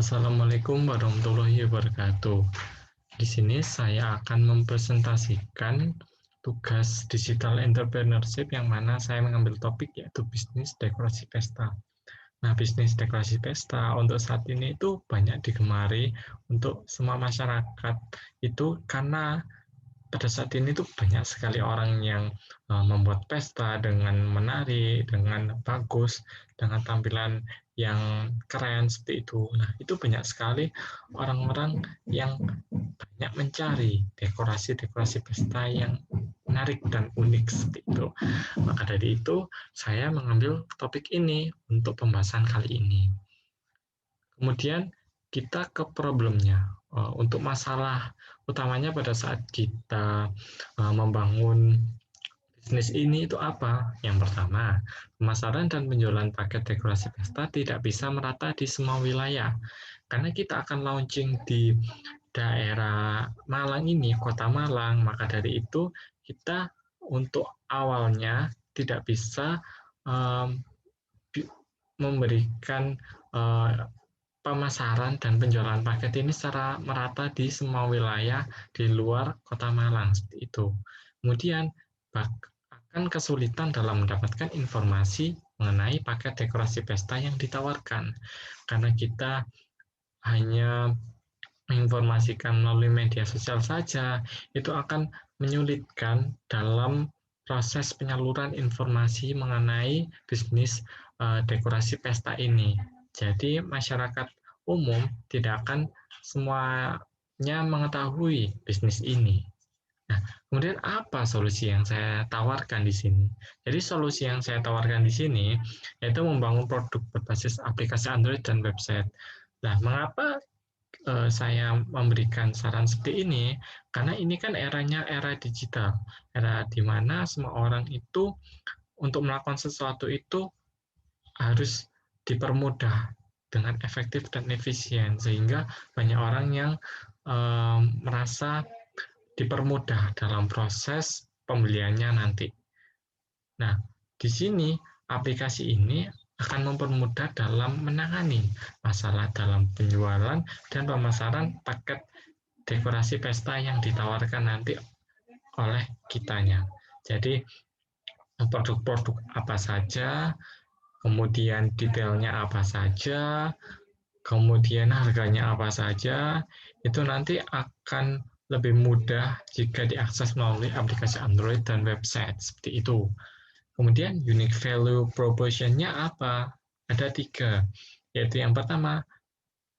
Assalamualaikum warahmatullahi wabarakatuh. Di sini saya akan mempresentasikan tugas digital entrepreneurship yang mana saya mengambil topik yaitu bisnis dekorasi pesta. Nah, bisnis dekorasi pesta untuk saat ini itu banyak digemari untuk semua masyarakat itu karena pada saat ini tuh banyak sekali orang yang membuat pesta dengan menarik, dengan bagus, dengan tampilan yang keren seperti itu. Nah, itu banyak sekali orang-orang yang banyak mencari dekorasi-dekorasi pesta yang menarik dan unik seperti itu. Maka dari itu, saya mengambil topik ini untuk pembahasan kali ini. Kemudian kita ke problemnya. Untuk masalah utamanya pada saat kita membangun bisnis ini itu apa? Yang pertama, pemasaran dan penjualan paket dekorasi pesta tidak bisa merata di semua wilayah. Karena kita akan launching di daerah Malang ini, Kota Malang, maka dari itu kita untuk awalnya tidak bisa um, memberikan pemasaran dan penjualan paket ini secara merata di semua wilayah di luar Kota Malang seperti itu. Kemudian akan kesulitan dalam mendapatkan informasi mengenai paket dekorasi pesta yang ditawarkan karena kita hanya menginformasikan melalui media sosial saja, itu akan menyulitkan dalam proses penyaluran informasi mengenai bisnis dekorasi pesta ini. Jadi masyarakat umum tidak akan semuanya mengetahui bisnis ini. Nah, kemudian apa solusi yang saya tawarkan di sini? Jadi solusi yang saya tawarkan di sini yaitu membangun produk berbasis aplikasi Android dan website. Nah, mengapa saya memberikan saran seperti ini? Karena ini kan eranya era digital, era di mana semua orang itu untuk melakukan sesuatu itu harus dipermudah dengan efektif dan efisien, sehingga banyak orang yang merasa dipermudah dalam proses pembeliannya nanti. Nah, di sini aplikasi ini akan mempermudah dalam menangani masalah dalam penjualan dan pemasaran paket dekorasi pesta yang ditawarkan nanti oleh kitanya. Jadi produk-produk apa saja, kemudian detailnya apa saja, kemudian harganya apa saja, itu nanti akan lebih mudah jika diakses melalui aplikasi Android dan website seperti itu. Kemudian unique value proposition-nya apa? Ada 3, yaitu yang pertama,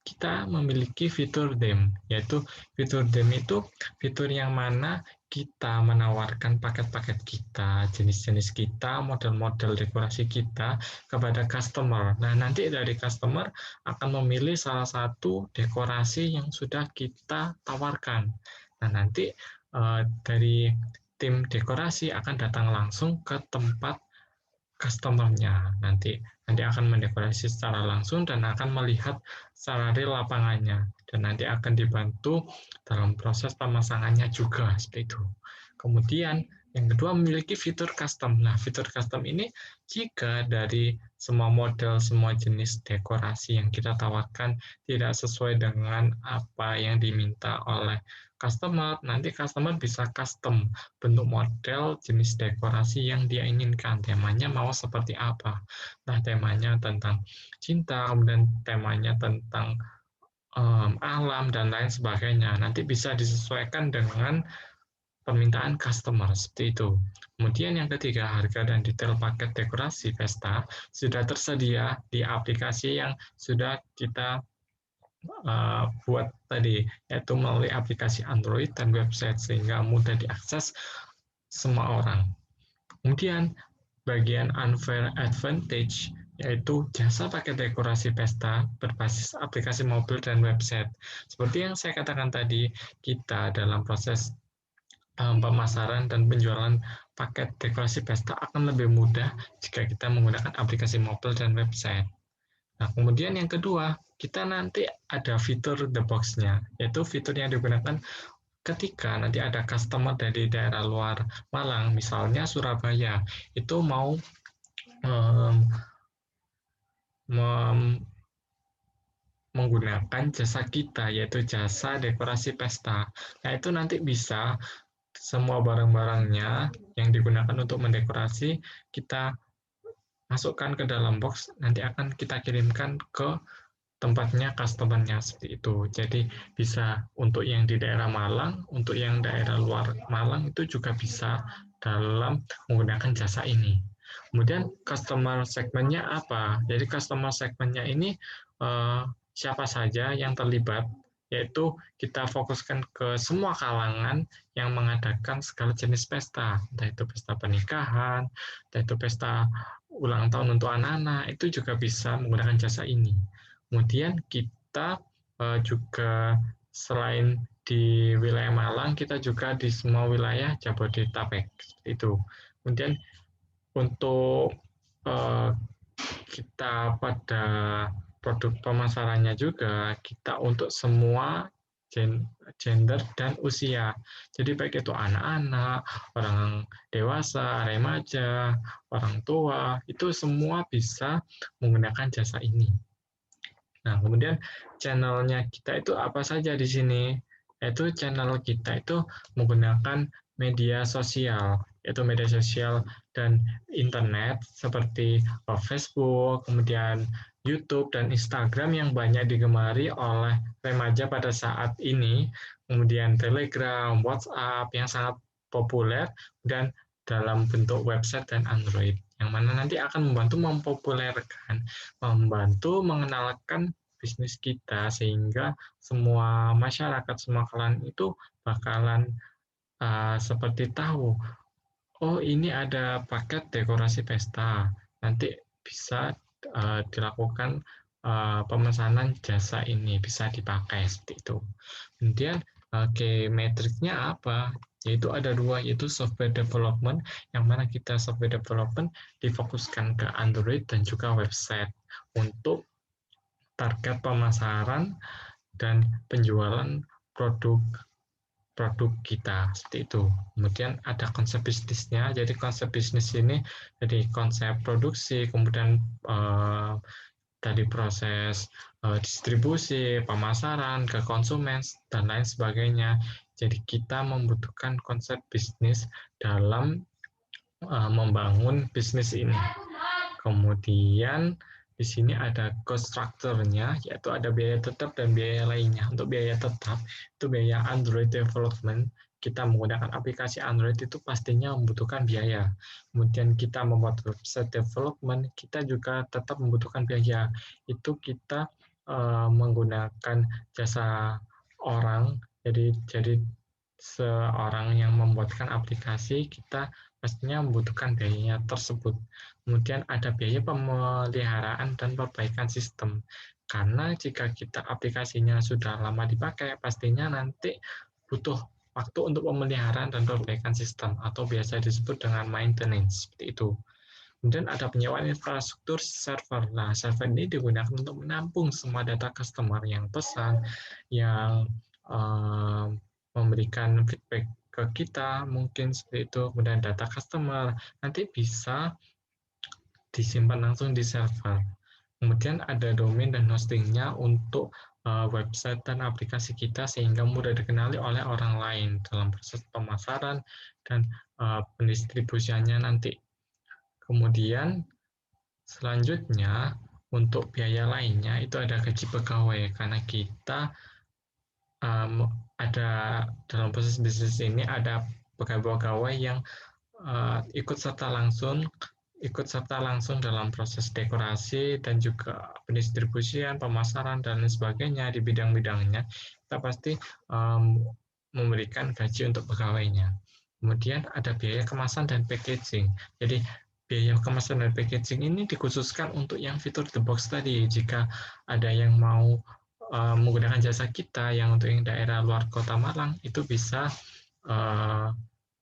kita memiliki fitur theme, yaitu fitur theme itu fitur yang mana kita menawarkan paket-paket kita, jenis-jenis kita, model-model dekorasi kita kepada customer. Nah, nanti dari customer akan memilih salah satu dekorasi yang sudah kita tawarkan. Nah, nanti dari tim dekorasi akan datang langsung ke tempat customer-nya. Nanti akan mendekorasi secara langsung dan akan melihat secara real lapangannya. Dan nanti akan dibantu dalam proses pemasangannya juga, seperti itu. Kemudian yang kedua memiliki fitur custom. Nah, fitur custom ini jika dari semua model, semua jenis dekorasi yang kita tawarkan tidak sesuai dengan apa yang diminta oleh customer, nanti customer bisa custom bentuk model jenis dekorasi yang dia inginkan. Temanya mau seperti apa? Nah, temanya tentang cinta, kemudian temanya tentang alam, dan lain sebagainya. Nanti bisa disesuaikan dengan permintaan customer, seperti itu. Kemudian yang ketiga, harga dan detail paket dekorasi pesta sudah tersedia di aplikasi yang sudah kita buat tadi, yaitu melalui aplikasi Android dan website, sehingga mudah diakses semua orang. Kemudian bagian unfair advantage, yaitu jasa paket dekorasi pesta berbasis aplikasi mobil dan website. Seperti yang saya katakan tadi, kita dalam proses pemasaran dan penjualan paket dekorasi pesta akan lebih mudah jika kita menggunakan aplikasi mobil dan website. Nah, kemudian yang kedua, kita nanti ada fitur the box-nya, yaitu fitur yang digunakan ketika nanti ada customer dari daerah luar Malang, misalnya Surabaya, itu mau um, menggunakan jasa kita, yaitu jasa dekorasi pesta. Nah, itu nanti bisa semua barang-barangnya yang digunakan untuk mendekorasi, kita masukkan ke dalam box, nanti akan kita kirimkan ke tempatnya customer-nya seperti itu. Jadi bisa untuk yang di daerah Malang, untuk yang daerah luar Malang itu juga bisa dalam menggunakan jasa ini. Kemudian customer segmennya apa? Jadi customer segmennya ini siapa saja yang terlibat, yaitu kita fokuskan ke semua kalangan yang mengadakan segala jenis pesta, entah itu pesta pernikahan, entah itu pesta ulang tahun untuk anak-anak, itu juga bisa menggunakan jasa ini. Kemudian kita juga selain di wilayah Malang, kita juga di semua wilayah Jabodetabek seperti itu. Kemudian untuk kita pada produk pemasarannya juga kita untuk semua gender dan usia. Jadi baik itu anak-anak, orang dewasa, remaja, orang tua, itu semua bisa menggunakan jasa ini. Nah, kemudian channelnya kita itu apa saja di sini? Yaitu channel kita itu menggunakan media sosial, yaitu media sosial dan internet seperti Facebook, kemudian YouTube dan Instagram yang banyak digemari oleh remaja pada saat ini, kemudian Telegram, WhatsApp yang sangat populer, dan dalam bentuk website dan Android, yang mana nanti akan membantu mempopulerkan, membantu mengenalkan bisnis kita sehingga semua masyarakat, semua kalangan itu bakalan seperti tahu, oh ini ada paket dekorasi pesta, nanti bisa dilakukan pemesanan jasa ini, bisa dipakai seperti itu. Kemudian key metricnya apa? Yaitu ada dua, yaitu software development, yang mana kita software development difokuskan ke Android dan juga website untuk target pemasaran dan penjualan produk kita seperti itu. Kemudian ada konsep bisnisnya. Jadi konsep bisnis ini jadi konsep produksi, kemudian dari proses distribusi, pemasaran ke konsumen dan lain sebagainya. Jadi kita membutuhkan konsep bisnis dalam membangun bisnis ini. Kemudian di sini ada cost structure-nya, yaitu ada biaya tetap dan biaya lainnya. Untuk biaya tetap, itu biaya Android development. Kita menggunakan aplikasi Android itu pastinya membutuhkan biaya. Kemudian kita membuat website development, kita juga tetap membutuhkan biaya. Itu kita menggunakan jasa orang, jadi seorang yang membuatkan aplikasi, kita pastinya membutuhkan biayanya tersebut. Kemudian ada biaya pemeliharaan dan perbaikan sistem. Karena jika kita aplikasinya sudah lama dipakai, pastinya nanti butuh waktu untuk pemeliharaan dan perbaikan sistem, atau biasa disebut dengan maintenance, seperti itu. Kemudian ada penyewaan infrastruktur server. Nah, server ini digunakan untuk menampung semua data customer yang pesan, yang memberikan feedback ke kita, mungkin seperti itu. Kemudian data customer nanti bisa disimpan langsung di server. Kemudian ada domain dan hostingnya untuk website dan aplikasi kita sehingga mudah dikenali oleh orang lain dalam proses pemasaran dan pendistribusiannya nanti. Kemudian selanjutnya untuk biaya lainnya itu ada gaji pegawai, karena kita ada dalam proses bisnis ini ada pegawai-pegawai yang ikut serta langsung dalam proses dekorasi dan juga pendistribusian, pemasaran dan lain sebagainya di bidang-bidangnya. Kita pasti memberikan gaji untuk pegawainya. Kemudian ada biaya kemasan dan packaging. Jadi biaya kemasan dan packaging ini dikhususkan untuk yang fitur the box tadi. Jika ada yang mau menggunakan jasa kita yang untuk yang daerah luar Kota Malang, itu bisa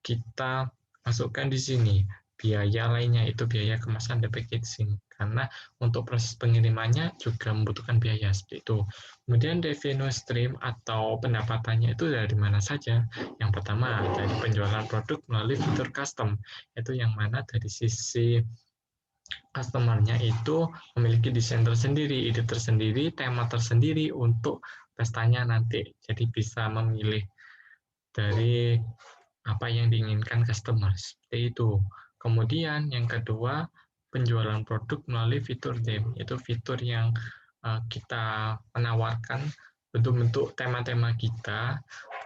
kita masukkan di sini. Biaya lainnya itu biaya kemasan dan packaging, karena untuk proses pengirimannya juga membutuhkan biaya seperti itu. Kemudian revenue stream atau pendapatannya itu dari mana saja. Yang pertama dari penjualan produk melalui fitur custom, itu yang mana dari sisi customer-nya itu memiliki desain tersendiri, ide tersendiri, tema tersendiri untuk pestanya nanti. Jadi bisa memilih dari apa yang diinginkan customer, seperti itu. Kemudian yang kedua, penjualan produk melalui fitur theme, yaitu fitur yang kita menawarkan bentuk-bentuk tema-tema kita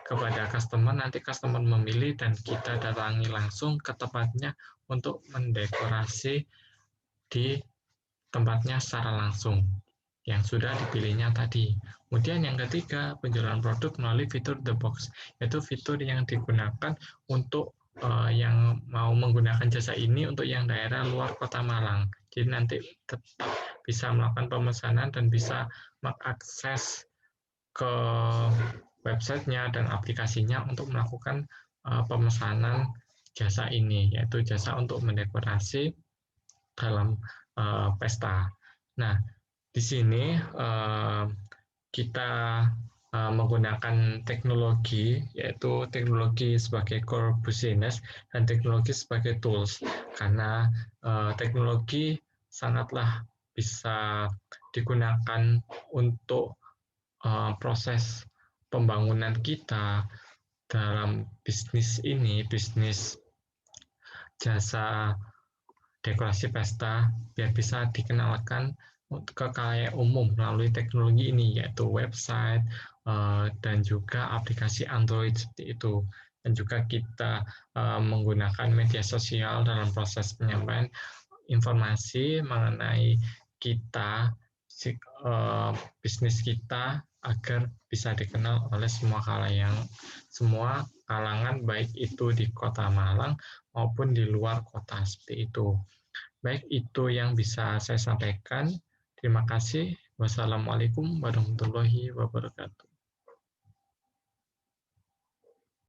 kepada customer, nanti customer memilih dan kita datangi langsung ke tempatnya untuk mendekorasi di tempatnya secara langsung yang sudah dipilihnya tadi. Kemudian yang ketiga, penjualan produk melalui fitur The Box, yaitu fitur yang digunakan untuk yang mau menggunakan jasa ini untuk yang daerah luar Kota Malang. Jadi nanti tetap bisa melakukan pemesanan dan bisa mengakses ke websitenya dan aplikasinya untuk melakukan pemesanan jasa ini, yaitu jasa untuk mendekorasi dalam pesta. Nah, di sini kita menggunakan teknologi, yaitu teknologi sebagai core business dan teknologi sebagai tools, karena teknologi sangatlah bisa digunakan untuk proses pembangunan kita dalam bisnis ini, bisnis jasa dekorasi pesta, biar bisa dikenalkan ke khalayak umum melalui teknologi ini, yaitu website dan juga aplikasi Android seperti itu. Dan juga kita menggunakan media sosial dalam proses penyampaian informasi mengenai kita, bisnis kita, agar bisa dikenal oleh semua kalangan, baik itu di Kota Malang maupun di luar kota, seperti itu. Baik, itu yang bisa saya sampaikan. Terima kasih. Wassalamualaikum warahmatullahi wabarakatuh.